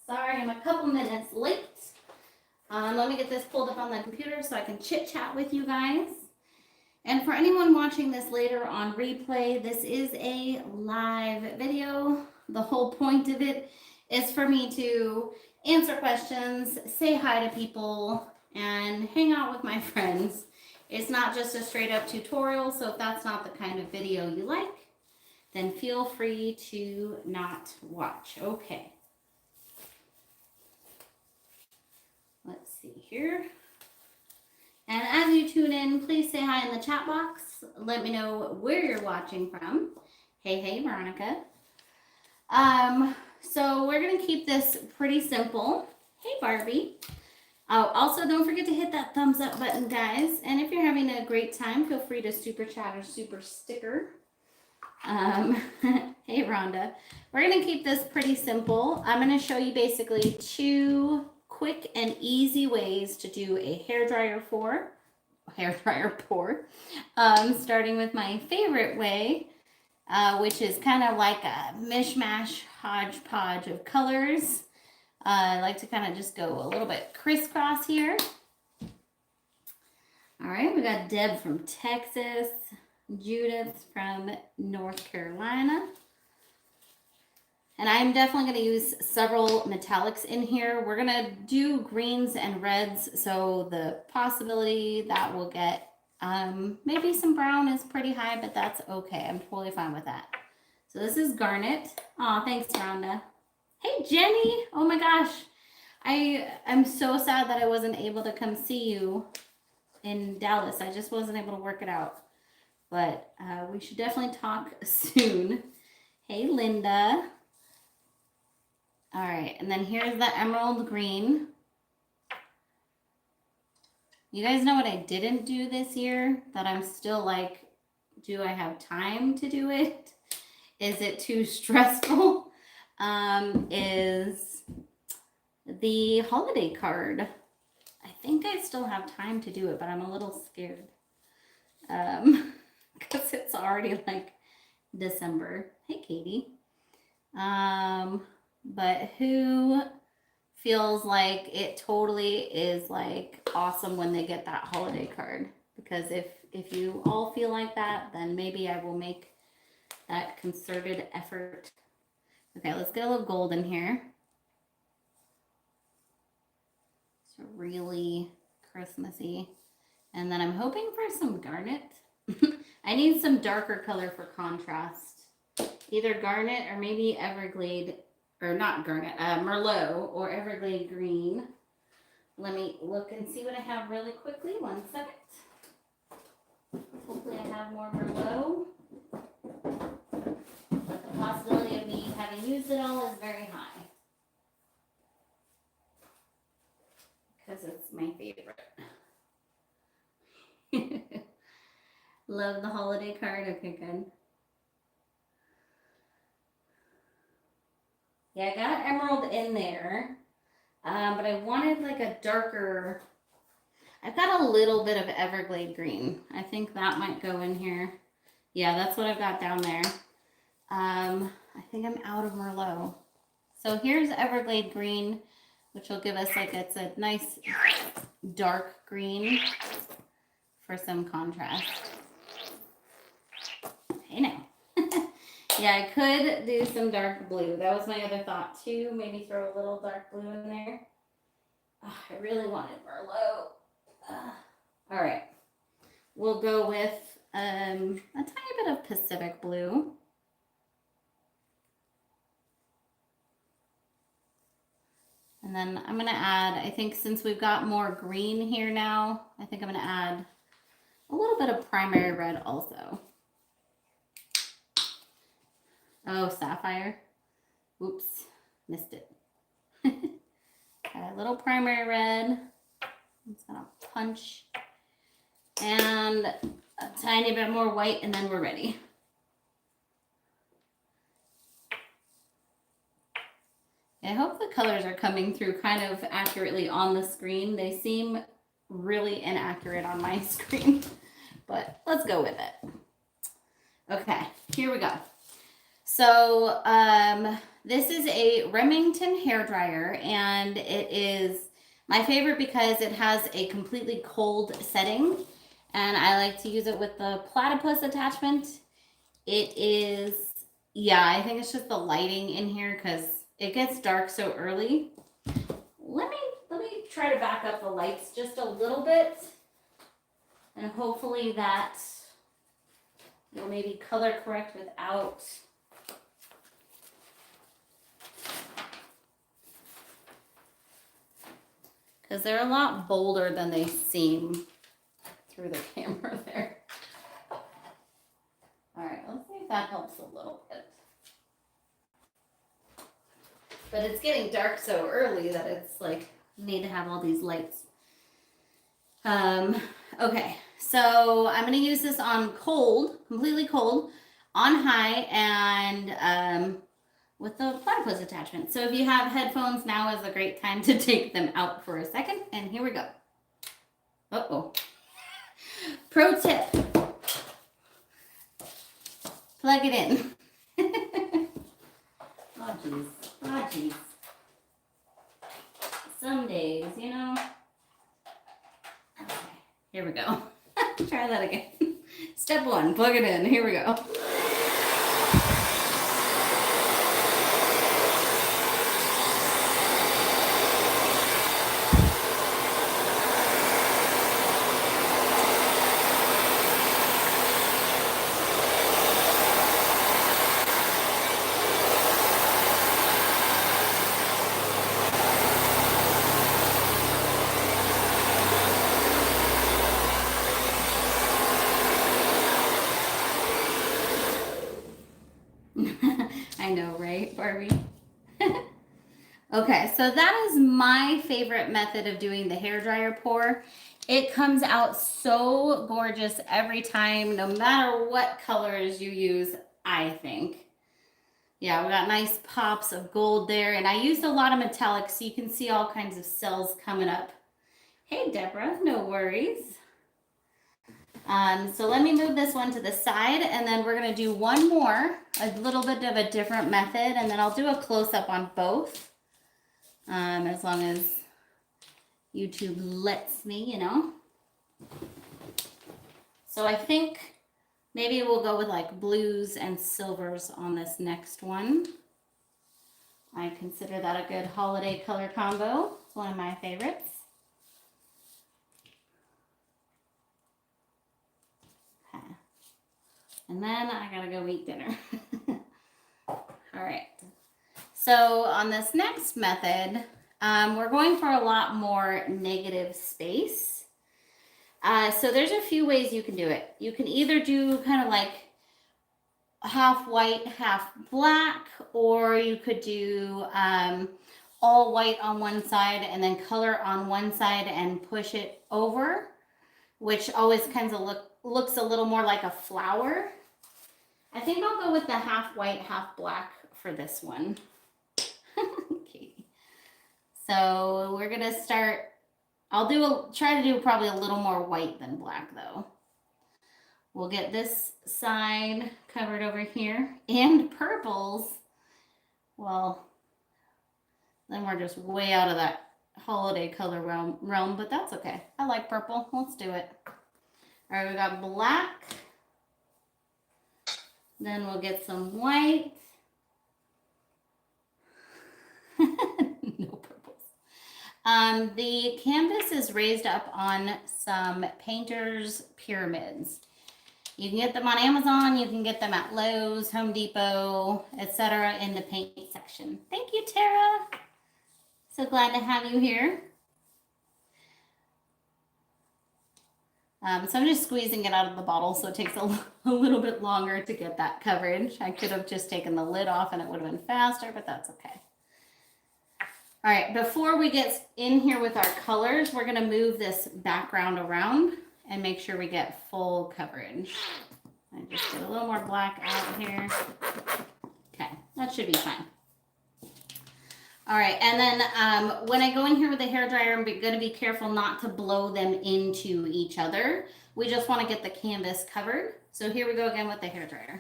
Sorry, I'm a couple minutes late. Let me get this pulled up on the computer so I can chit chat with you guys. And for anyone watching this later on replay, this is a live video. The whole point of it is for me to answer questions, say hi to people, and hang out with my friends. It's not just a straight up tutorial, so if that's not the kind of video you like, then feel free to not watch. Okay. Let's see here. And as you tune in, please say hi in the chat box. Let me know where you're watching from. Hey, Veronica. So we're going to keep this pretty simple. Hey, Barbie. Oh, also, don't forget to hit that thumbs up button, guys. And if you're having a great time, feel free to super chat or super sticker. Hey, Rhonda. We're going to keep this pretty simple. I'm going to show you basically 2 quick and easy ways to do a hairdryer pour. Starting with my favorite way, which is kind of like a mishmash hodgepodge of colors. I like to kind of just go a little bit crisscross here. All right, we got Deb from Texas, Judith from North Carolina. And I'm definitely going to use several metallics in here. We're going to do greens and reds, so the possibility that we'll get maybe some brown is pretty high, but that's okay. I'm totally fine with that. So this is garnet. Aw, thanks, Rhonda. Hey, Jenny. Oh my gosh. I'm so sad that I wasn't able to come see you in Dallas. I just wasn't able to work it out. But we should definitely talk soon. Hey, Linda. All right, and then here's the emerald green. You guys know what I didn't do this year that I'm still like, do I have time to do it? Is it too stressful? Is the holiday card. I think I still have time to do it, but I'm a little scared. Because it's already like December. Hey, Katie. But who feels like it totally is like awesome when they get that holiday card? Because if you all feel like that, then maybe I will make that concerted effort. Okay, let's get a little gold in here. It's really Christmassy. And then I'm hoping for some garnet. I need some darker color for contrast. Either garnet or maybe Everglade. Or not garnet, Merlot or Everglade green. Let me look and see what I have really quickly. 1 second. Hopefully I have more Merlot. But the possibility of me having used it all is very high. Because it's my favorite. Love the holiday card. Okay, good. Yeah, I got emerald in there, but I wanted like a darker, I've got a little bit of Everglade green. I think that might go in here. Yeah, that's what I've got down there. I think I'm out of Merlot. So here's Everglade green, which will give us like, it's a nice dark green for some contrast. Hey now. Yeah, I could do some dark blue. That was my other thought too. Maybe throw a little dark blue in there. Oh, I really wanted Merlot. All right. We'll go with a tiny bit of Pacific blue. And then I'm going to add, I think since we've got more green here now, I think I'm going to add a little bit of primary red also. Oh, sapphire. Oops, missed it. Got a little primary red. It's gonna punch. And a tiny bit more white, and then we're ready. I hope the colors are coming through kind of accurately on the screen. They seem really inaccurate on my screen, but let's go with it. Okay, here we go. So this is a Remington hairdryer, and it is my favorite because it has a completely cold setting, and I like to use it with the platypus attachment. It is, yeah, I think it's just the lighting in here because it gets dark so early. Let me try to back up the lights just a little bit, and hopefully that will maybe color correct without. Because they're a lot bolder than they seem through the camera there. All right, let's see if that helps a little bit. But it's getting dark so early that it's like, need to have all these lights. Okay, so I'm gonna use this on cold, completely cold, on high, and with the platypus attachment. So if you have headphones, now is a great time to take them out for a second. And here we go. Uh-oh. Pro tip. Plug it in. Oh, geez. Oh, geez. Some days, you know. Okay, here we go. Try that again. Step one, plug it in. Here we go. I know, right, Barbie? Okay, so that is my favorite method of doing the hairdryer pour. It comes out so gorgeous every time, no matter what colors you use, I think. Yeah, we got nice pops of gold there, and I used a lot of metallic, so you can see all kinds of cells coming up. Hey, Deborah, no worries. So let me move this one to the side, and then we're going to do one more, a little bit of a different method, and then I'll do a close-up on both, as long as YouTube lets me, you know. So I think maybe we'll go with like blues and silvers on this next one. I consider that a good holiday color combo. It's one of my favorites. And then I gotta go eat dinner. All right. So on this next method, we're going for a lot more negative space. So there's a few ways you can do it. You can either do kind of like half white, half black, or you could do all white on one side and then color on one side and push it over, which always kind of looks a little more like a flower. I think I'll go with the half white, half black for this one. Okay. So we're gonna start. I'll try to do probably a little more white than black though. We'll get this side covered over here, and purples. Well, then we're just way out of that holiday color realm, but that's okay. I like purple. Let's do it. All right, we got black. Then we'll get some white. No purples. The canvas is raised up on some painter's pyramids. You can get them on Amazon, you can get them at Lowe's, Home Depot, etc. in the paint section. Thank you, Tara. So glad to have you here. So I'm just squeezing it out of the bottle, so it takes a little bit longer to get that coverage. I could have just taken the lid off and it would have been faster, but that's okay. All right, before we get in here with our colors, we're gonna move this background around and make sure we get full coverage. I just get a little more black out here. Okay, that should be fine. All right, and then when I go in here with the hairdryer, I'm going to be careful not to blow them into each other. We just want to get the canvas covered. So here we go again with the hairdryer.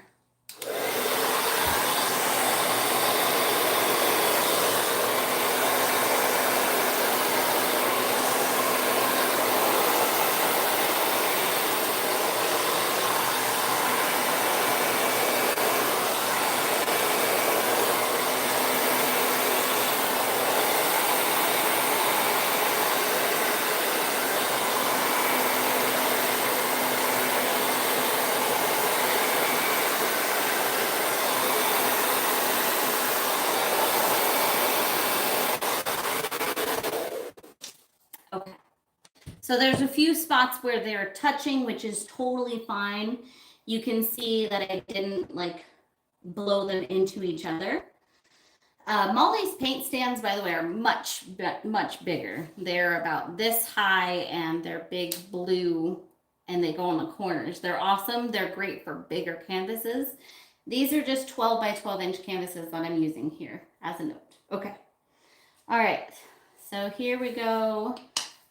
So there's a few spots where they're touching, which is totally fine. You can see that I didn't like blow them into each other. Molly's paint stands, by the way, are much bigger. They're about this high and they're big blue and they go in the corners. They're awesome. They're great for bigger canvases. These are just 12 by 12 inch canvases that I'm using here as a note. Okay. All right. So here we go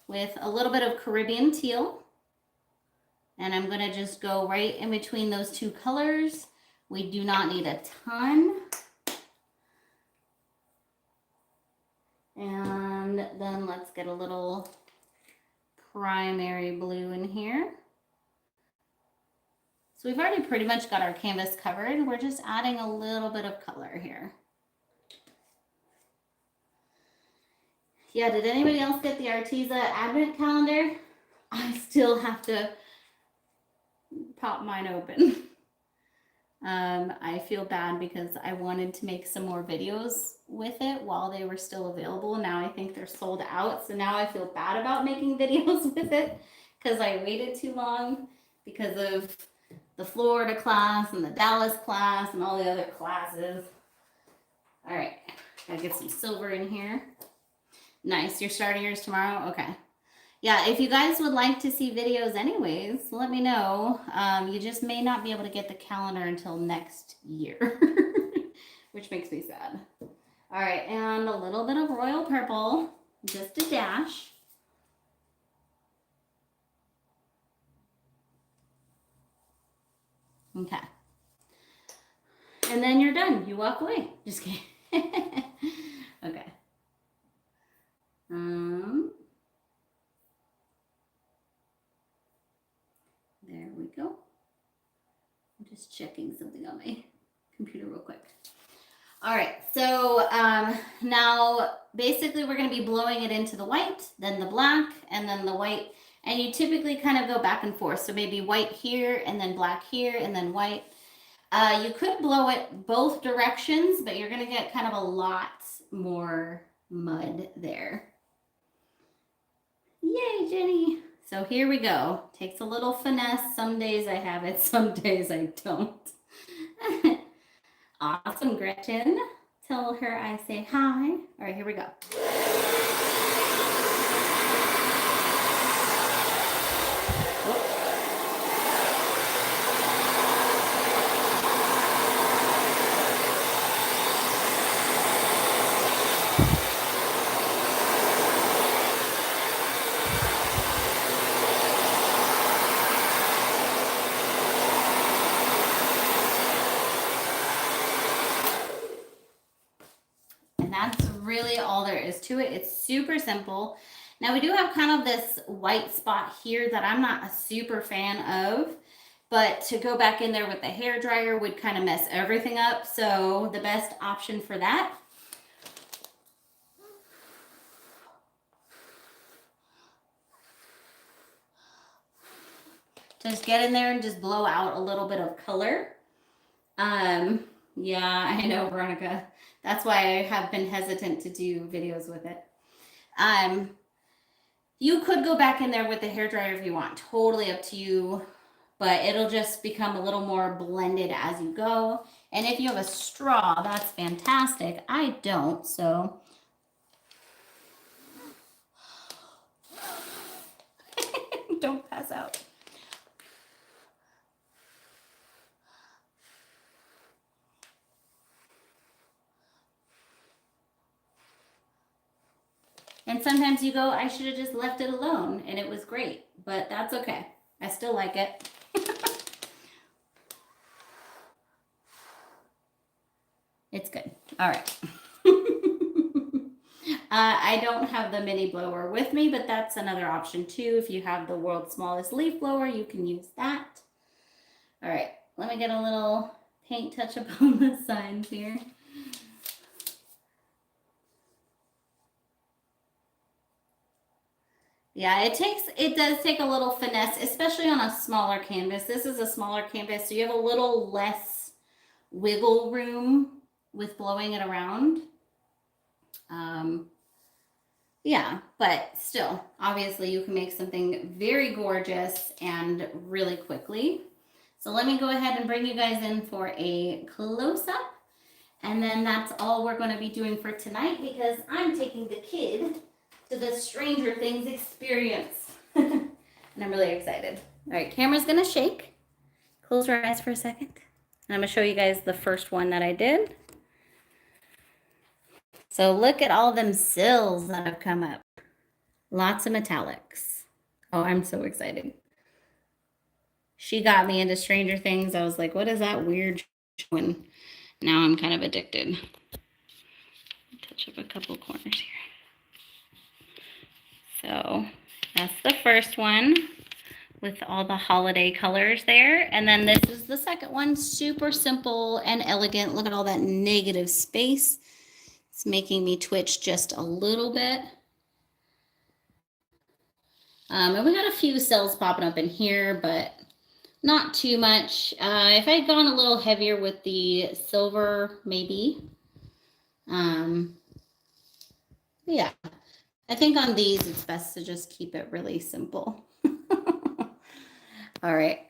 with a little bit of Caribbean teal. And I'm going to just go right in between those two colors. We do not need a ton. And then let's get a little primary blue in here. So we've already pretty much got our canvas covered. We're just adding a little bit of color here. Yeah, did anybody else get the Arteza Advent calendar? I still have to pop mine open. I feel bad because I wanted to make some more videos with it while they were still available. Now I think they're sold out. So now I feel bad about making videos with it because I waited too long because of the Florida class and the Dallas class and all the other classes. All right, gotta get some silver in here. Nice, you're starting yours tomorrow? Okay. Yeah, if you guys would like to see videos anyways, let me know. You just may not be able to get the calendar until next year, which makes me sad. All right, and a little bit of royal purple, just a dash. Okay. And then you're done. You walk away. Just kidding. Okay. There we go. I'm just checking something on my computer real quick. All right, so now basically we're going to be blowing it into the white, then the black, and then the white. And you typically kind of go back and forth. So maybe white here, and then black here, and then white. You could blow it both directions, but you're going to get kind of a lot more mud there. Yay, Jenny. So here we go. Takes a little finesse. Some days I have it, some days I don't. Awesome, Gretchen. Tell her I say hi. All right, here we go. That's really all there is to it. It's super simple. Now we do have kind of this white spot here that I'm not a super fan of, but to go back in there with the hair dryer would kind of mess everything up. So the best option for that just get in there and just blow out a little bit of color. Yeah, I know, Veronica. That's why I have been hesitant to do videos with it. You could go back in there with the hairdryer if you want. Totally up to you. But it'll just become a little more blended as you go. And if you have a straw, that's fantastic. I don't, so. Don't pass out. And sometimes you go, I should have just left it alone, and it was great, but that's okay. I still like it. It's good. All right. I don't have the mini blower with me, but that's another option too. If you have the world's smallest leaf blower, you can use that. All right, let me get a little paint touch up on the signs here. Yeah, it does take a little finesse, especially on a smaller canvas. This is a smaller canvas, so you have a little less wiggle room with blowing it around. Yeah, but still, obviously you can make something very gorgeous and really quickly. So let me go ahead and bring you guys in for a close-up. And then that's all we're going to be doing for tonight because I'm taking the kid to the Stranger Things experience. And I'm really excited. All right, camera's going to shake. Close your eyes for a second. And I'm going to show you guys the first one that I did. So look at all them sills that have come up. Lots of metallics. Oh, I'm so excited. She got me into Stranger Things. I was like, what is that weird one? Now I'm kind of addicted. Touch up a couple corners here. So that's the first one with all the holiday colors there. And then this is the second one, super simple and elegant. Look at all that negative space. It's making me twitch just a little bit. And we got a few cells popping up in here, but not too much. If I'd gone a little heavier with the silver, maybe. Yeah, I think on these, it's best to just keep it really simple. All right.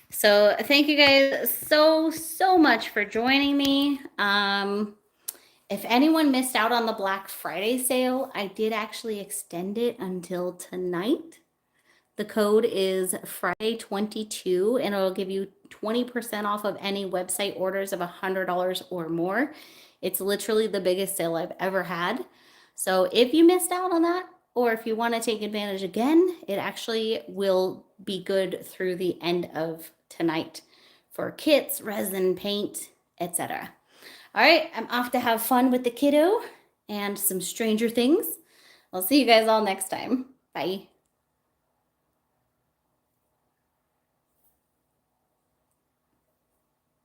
So thank you guys so much for joining me. If anyone missed out on the Black Friday sale, I did actually extend it until tonight. The code is Friday22 and it'll give you 20% off of any website orders of $100 or more. It's literally the biggest sale I've ever had. So if you missed out on that, or if you want to take advantage again, it actually will be good through the end of tonight for kits, resin, paint, etc. All right, I'm off to have fun with the kiddo and some Stranger Things. I'll see you guys all next time. Bye.